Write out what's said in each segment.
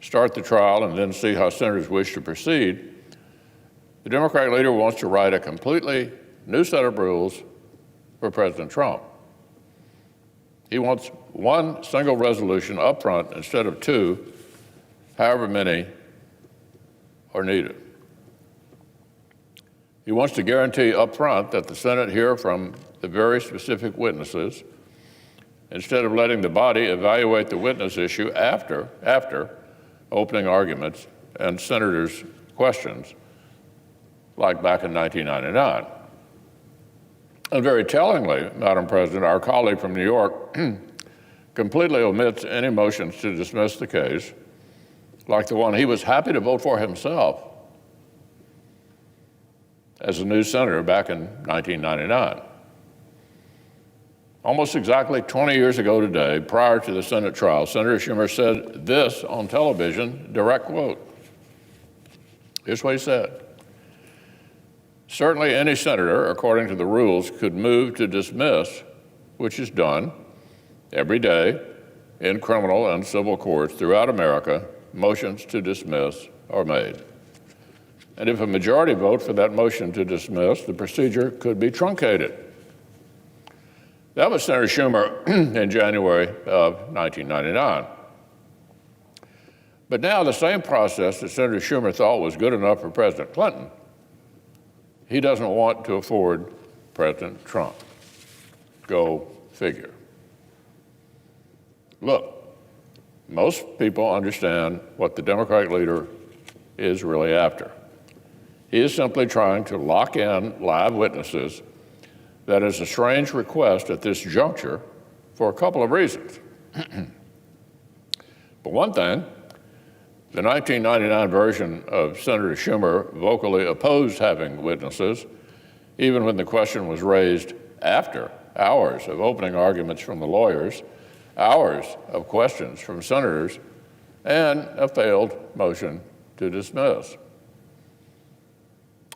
start the trial, and then see how senators wish to proceed, the Democratic leader wants to write a completely new set of rules for President Trump. He wants one single resolution up front instead of two, however many are needed. He wants to guarantee up front that the Senate hear from the very specific witnesses instead of letting the body evaluate the witness issue after opening arguments and senators' questions, like back in 1999. And very tellingly, Madam President, our colleague from New York completely omits any motions to dismiss the case, like the one he was happy to vote for himself as a new senator back in 1999. Almost exactly 20 years ago today, prior to the Senate trial, Senator Schumer said this on television, direct quote. Here's what he said. Certainly any senator, according to the rules, could move to dismiss, which is done every day in criminal and civil courts throughout America. Motions to dismiss are made. And if a majority vote for that motion to dismiss, the procedure could be truncated. That was Senator Schumer in January of 1999. But now the same process that Senator Schumer thought was good enough for President Clinton, he doesn't want to afford President Trump. Go figure. Look, most people understand what the Democratic leader is really after. He is simply trying to lock in live witnesses. That is a strange request at this juncture for a couple of reasons. But one thing, the 1999 version of Senator Schumer vocally opposed having witnesses, even when the question was raised after hours of opening arguments from the lawyers, hours of questions from senators, and a failed motion to dismiss.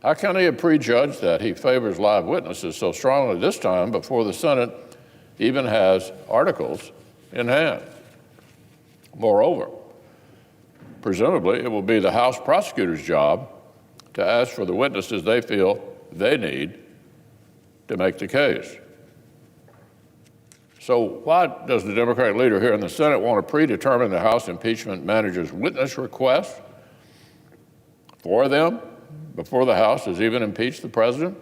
How can he have prejudged that he favors live witnesses so strongly this time before the Senate even has articles in hand? Moreover, presumably it will be the House prosecutor's job to ask for the witnesses they feel they need to make the case. So why does the Democratic leader here in the Senate want to predetermine the House impeachment manager's witness request for them before the House has even impeached the president?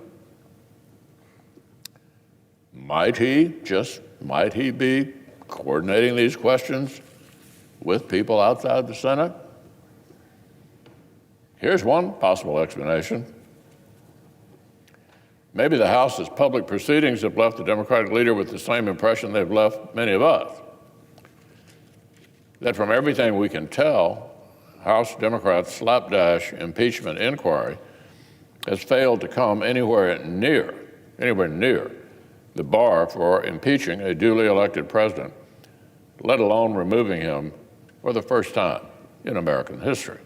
Might he be coordinating these questions with people outside the Senate? Here's one possible explanation. Maybe the House's public proceedings have left the Democratic leader with the same impression they've left many of us, that from everything we can tell, House Democrats' slapdash impeachment inquiry has failed to come anywhere near the bar for impeaching a duly elected president, let alone removing him for the first time in American history.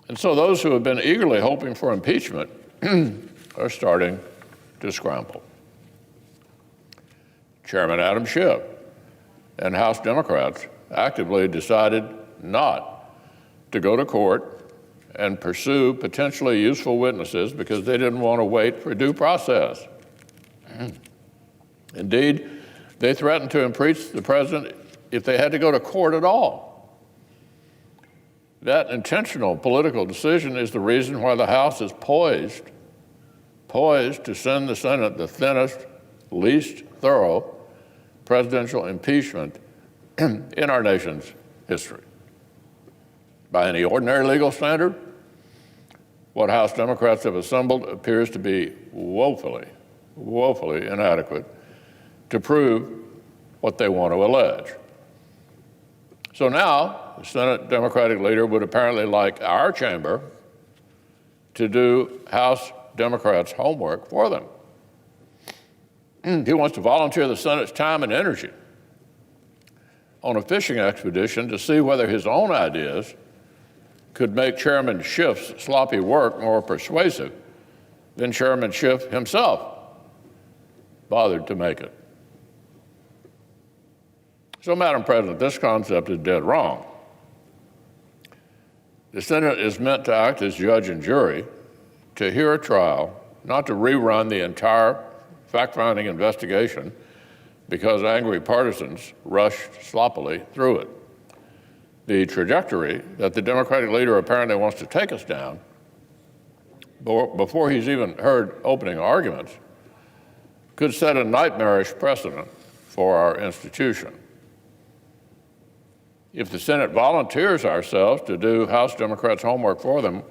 And so those who have been eagerly hoping for impeachment are starting to scramble. Chairman Adam Schiff and House Democrats actively decided not to go to court and pursue potentially useful witnesses because they didn't want to wait for due process. Indeed, they threatened to impeach the president if they had to go to court at all. That intentional political decision is the reason why the House is poised to send the Senate the thinnest, least thorough presidential impeachment in our nation's history. By any ordinary legal standard, what House Democrats have assembled appears to be woefully inadequate to prove what they want to allege. So now, the Senate Democratic leader would apparently like our chamber to do House Democrats' homework for them. He wants to volunteer the Senate's time and energy on a fishing expedition to see whether his own ideas could make Chairman Schiff's sloppy work more persuasive than Chairman Schiff himself bothered to make it. So, Madam President, this concept is dead wrong. The Senate is meant to act as judge and jury, to hear a trial, not to rerun the entire fact-finding investigation because angry partisans rushed sloppily through it. The trajectory that the Democratic leader apparently wants to take us down, before he's even heard opening arguments, could set a nightmarish precedent for our institution. If the Senate volunteers ourselves to do House Democrats' homework for them,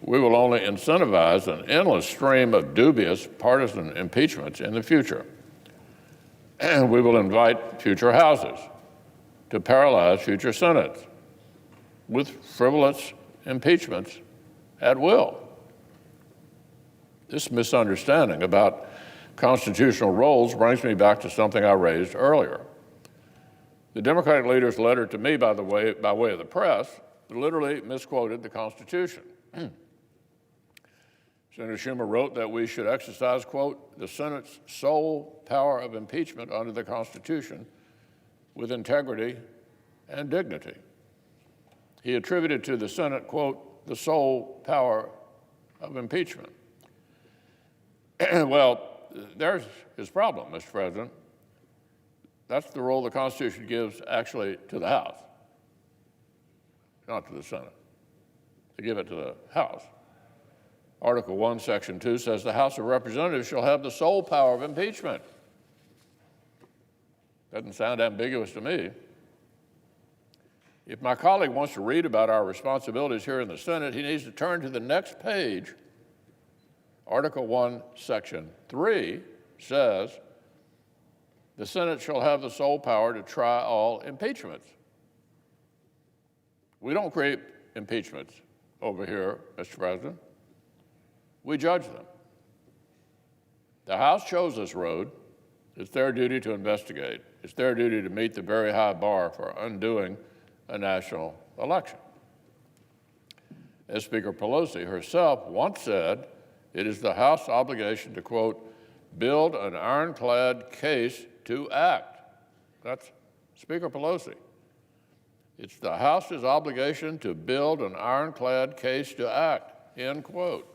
we will only incentivize an endless stream of dubious partisan impeachments in the future. And we will invite future Houses to paralyze future Senates with frivolous impeachments at will. This misunderstanding about constitutional roles brings me back to something I raised earlier. The Democratic leader's letter to me, by way of the press, literally misquoted the Constitution. Senator Schumer wrote that we should exercise, quote, the Senate's sole power of impeachment under the Constitution with integrity and dignity. He attributed to the Senate, quote, the sole power of impeachment. Well, there's his problem, Mr. President. That's the role the Constitution gives actually to the House, not to the Senate. They give it to the House. Article 1, Section 2 says the House of Representatives shall have the sole power of impeachment. Doesn't sound ambiguous to me. If my colleague wants to read about our responsibilities here in the Senate, he needs to turn to the next page. Article 1, Section 3 says the Senate shall have the sole power to try all impeachments. We don't create impeachments over here, Mr. President. We judge them. The House chose this road. It's their duty to investigate. It's their duty to meet the very high bar for undoing a national election. As Speaker Pelosi herself once said, it is the House's obligation to, quote, build an ironclad case to act. That's Speaker Pelosi. It's the House's obligation to build an ironclad case to act, end quote.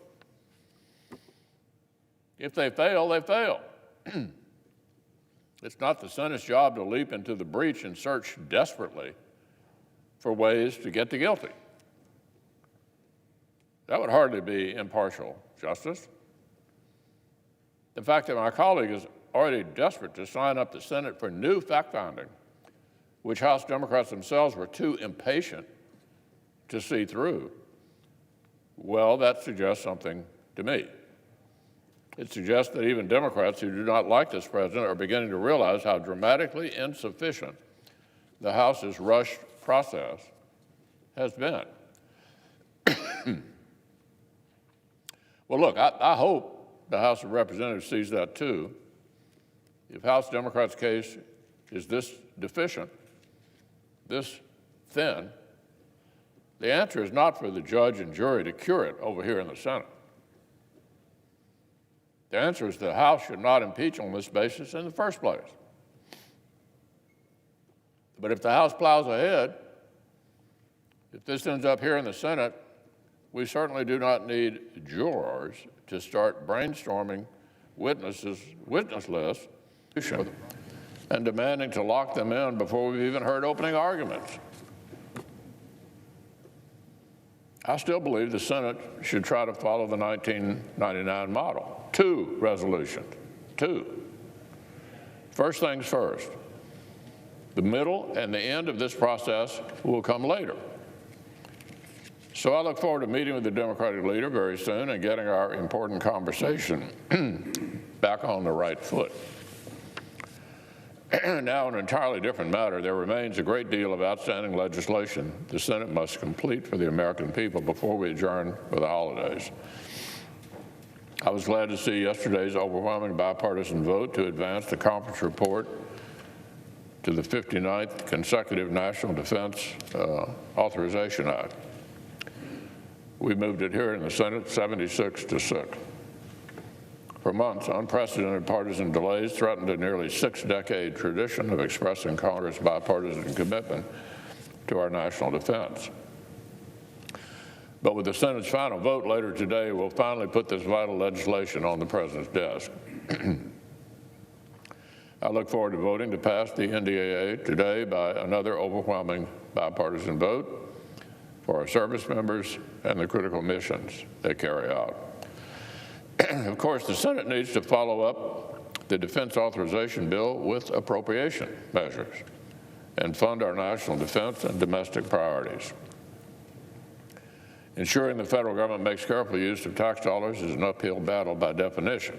If they fail, they fail. It's not the Senate's job to leap into the breach and search desperately for ways to get the guilty. That would hardly be impartial justice. The fact that my colleague is already desperate to sign up the Senate for new fact-finding, which House Democrats themselves were too impatient to see through, well, that suggests something to me. It suggests that even Democrats who do not like this president are beginning to realize how dramatically insufficient the House's rushed process has been. Well, look, I hope the House of Representatives sees that too. If House Democrats' case is this deficient, this thin, the answer is not for the judge and jury to cure it over here in the Senate. The answer is the House should not impeach on this basis in the first place. But if the House plows ahead, if this ends up here in the Senate, we certainly do not need jurors to start brainstorming witness lists and demanding to lock them in before we've even heard opening arguments. I still believe the Senate should try to follow the 1999 model. 2 resolutions. 2. First things first. The middle and the end of this process will come later. So I look forward to meeting with the Democratic leader very soon and getting our important conversation back on the right foot. Now, an entirely different matter, there remains a great deal of outstanding legislation the Senate must complete for the American people before we adjourn for the holidays. I was glad to see yesterday's overwhelming bipartisan vote to advance the conference report to the 59th consecutive National Defense Authorization Act. We moved it here in the Senate 76-6. For months, unprecedented partisan delays threatened a nearly 6-decade tradition of expressing Congress' bipartisan commitment to our national defense. But with the Senate's final vote later today, we'll finally put this vital legislation on the President's desk. I look forward to voting to pass the NDAA today by another overwhelming bipartisan vote for our service members and the critical missions they carry out. Of course, the Senate needs to follow up the defense authorization bill with appropriation measures and fund our national defense and domestic priorities. Ensuring the federal government makes careful use of tax dollars is an uphill battle by definition.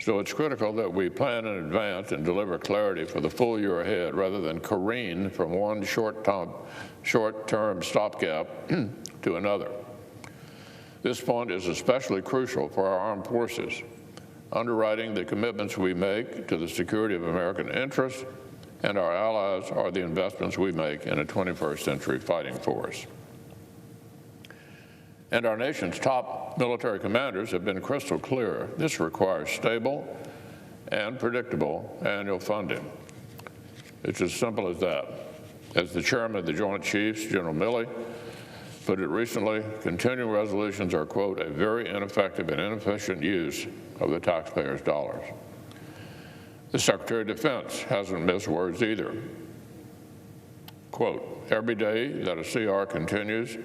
So it's critical that we plan in advance and deliver clarity for the full year ahead rather than careen from one short-term stopgap to another. This point is especially crucial for our armed forces, underwriting the commitments we make to the security of American interests, and our allies are the investments we make in a 21st century fighting force. And our nation's top military commanders have been crystal clear. This requires stable and predictable annual funding. It's as simple as that. As the chairman of the Joint Chiefs, General Milley, put it recently, continuing resolutions are, quote, a very ineffective and inefficient use of the taxpayers' dollars. The Secretary of Defense hasn't missed words either. Quote, every day that a CR continues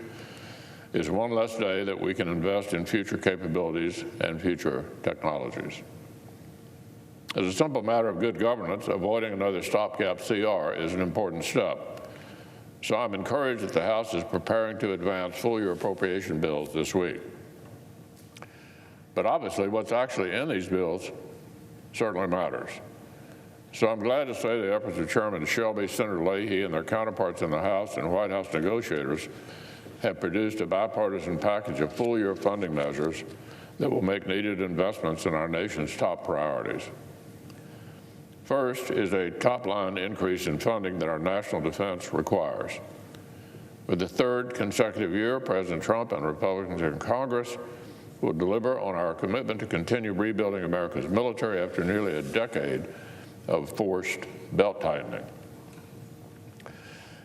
is one less day that we can invest in future capabilities and future technologies. As a simple matter of good governance, avoiding another stopgap CR is an important step. So I'm encouraged that the House is preparing to advance full-year appropriation bills this week. But obviously, what's actually in these bills certainly matters. So I'm glad to say the efforts of Chairman Shelby, Senator Leahy, and their counterparts in the House and White House negotiators have produced a bipartisan package of full-year funding measures that will make needed investments in our nation's top priorities. First is a top-line increase in funding that our national defense requires. For the third consecutive year, President Trump and Republicans in Congress will deliver on our commitment to continue rebuilding America's military after nearly a decade of forced belt-tightening.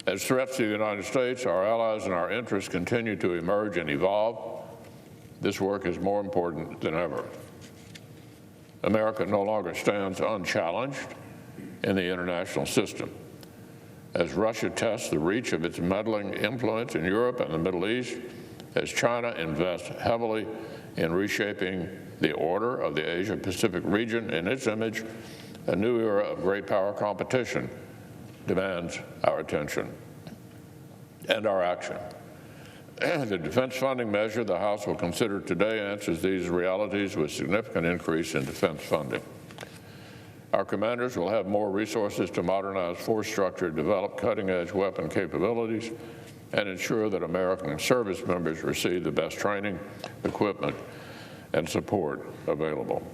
As threats to the United States, our allies, and our interests continue to emerge and evolve, this work is more important than ever. America no longer stands unchallenged in the international system. As Russia tests the reach of its meddling influence in Europe and the Middle East, as China invests heavily in reshaping the order of the Asia-Pacific region in its image, a new era of great power competition demands our attention and our action. The defense funding measure the House will consider today answers these realities with significant increase in defense funding. Our commanders will have more resources to modernize force structure, develop cutting-edge weapon capabilities, and ensure that American service members receive the best training, equipment, and support available.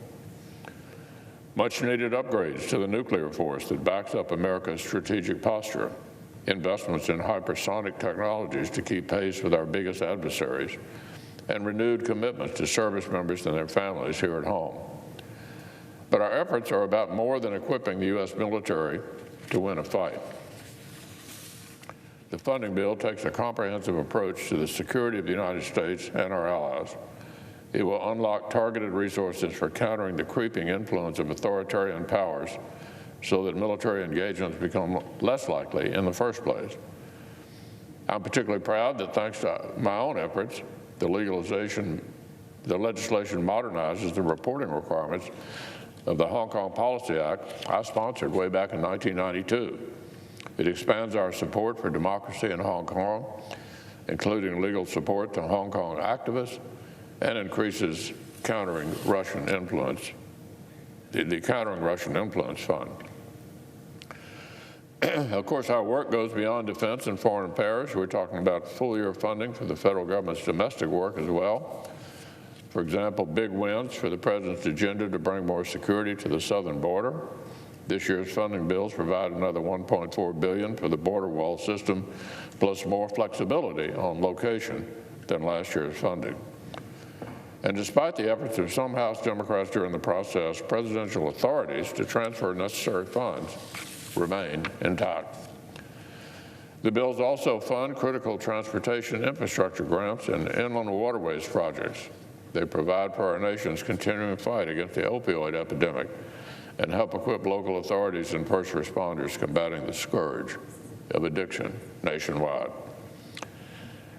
Much-needed upgrades to the nuclear force that backs up America's strategic posture, investments in hypersonic technologies to keep pace with our biggest adversaries, and renewed commitments to service members and their families here at home. But our efforts are about more than equipping the U.S. military to win a fight. The funding bill takes a comprehensive approach to the security of the United States and our allies. It will unlock targeted resources for countering the creeping influence of authoritarian powers so that military engagements become less likely in the first place. I'm particularly proud that thanks to my own efforts, the legislation modernizes the reporting requirements of the Hong Kong Policy Act I sponsored way back in 1992. It expands our support for democracy in Hong Kong, including legal support to Hong Kong activists, and increases countering Russian influence, the Countering Russian Influence Fund. Of course, our work goes beyond defense and foreign affairs. We're talking about full-year funding for the federal government's domestic work as well. For example, big wins for the President's agenda to bring more security to the southern border. This year's funding bills provide another $1.4 billion for the border wall system, plus more flexibility on location than last year's funding. And despite the efforts of some House Democrats during the process, presidential authorities to transfer necessary funds remain intact. The bills also fund critical transportation infrastructure grants and inland waterways projects. They provide for our nation's continuing fight against the opioid epidemic and help equip local authorities and first responders combating the scourge of addiction nationwide.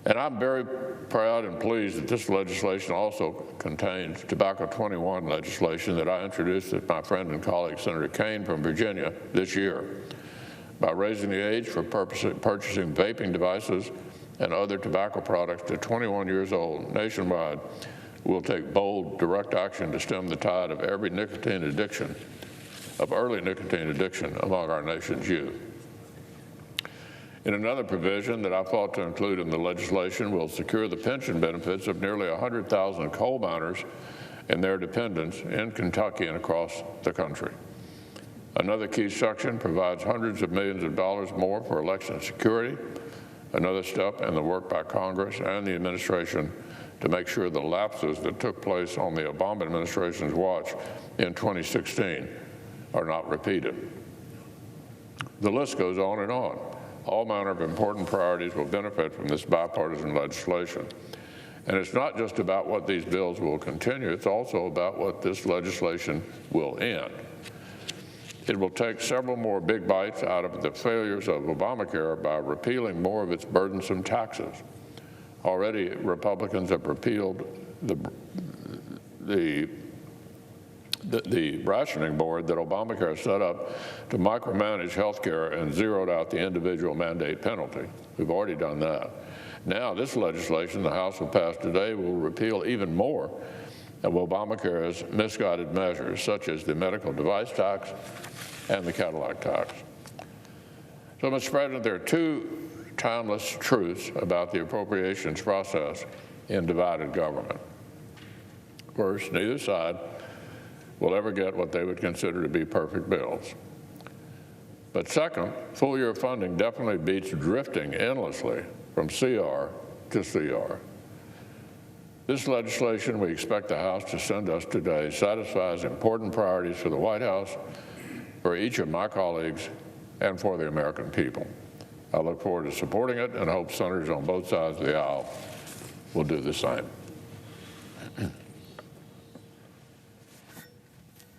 And I'm very proud and pleased that this legislation also contains Tobacco 21 legislation that I introduced with my friend and colleague Senator Kaine from Virginia this year. By raising the age for purchasing vaping devices and other tobacco products to 21 years old nationwide, we'll take bold, direct action to stem the tide of early nicotine addiction among our nation's youth. In another provision that I fought to include in the legislation, we'll secure the pension benefits of nearly 100,000 coal miners and their dependents in Kentucky and across the country. Another key section provides hundreds of millions of dollars more for election security, another step in the work by Congress and the administration to make sure the lapses that took place on the Obama administration's watch in 2016 are not repeated. The list goes on and on. All manner of important priorities will benefit from this bipartisan legislation. And it's not just about what these bills will continue, it's also about what this legislation will end. It will take several more big bites out of the failures of Obamacare by repealing more of its burdensome taxes. Already, Republicans have repealed the rationing board that Obamacare set up to micromanage health care and zeroed out the individual mandate penalty. We've already done that. Now, this legislation the House will pass today will repeal even more of Obamacare's misguided measures, such as the medical device tax and the Cadillac tax. So, Mr. President, there are two timeless truths about the appropriations process in divided government. First, neither side will ever get what they would consider to be perfect bills. But second, full-year funding definitely beats drifting endlessly from CR to CR. This legislation we expect the House to send us today satisfies important priorities for the White House, for each of my colleagues, and for the American people. I look forward to supporting it and hope senators on both sides of the aisle will do the same.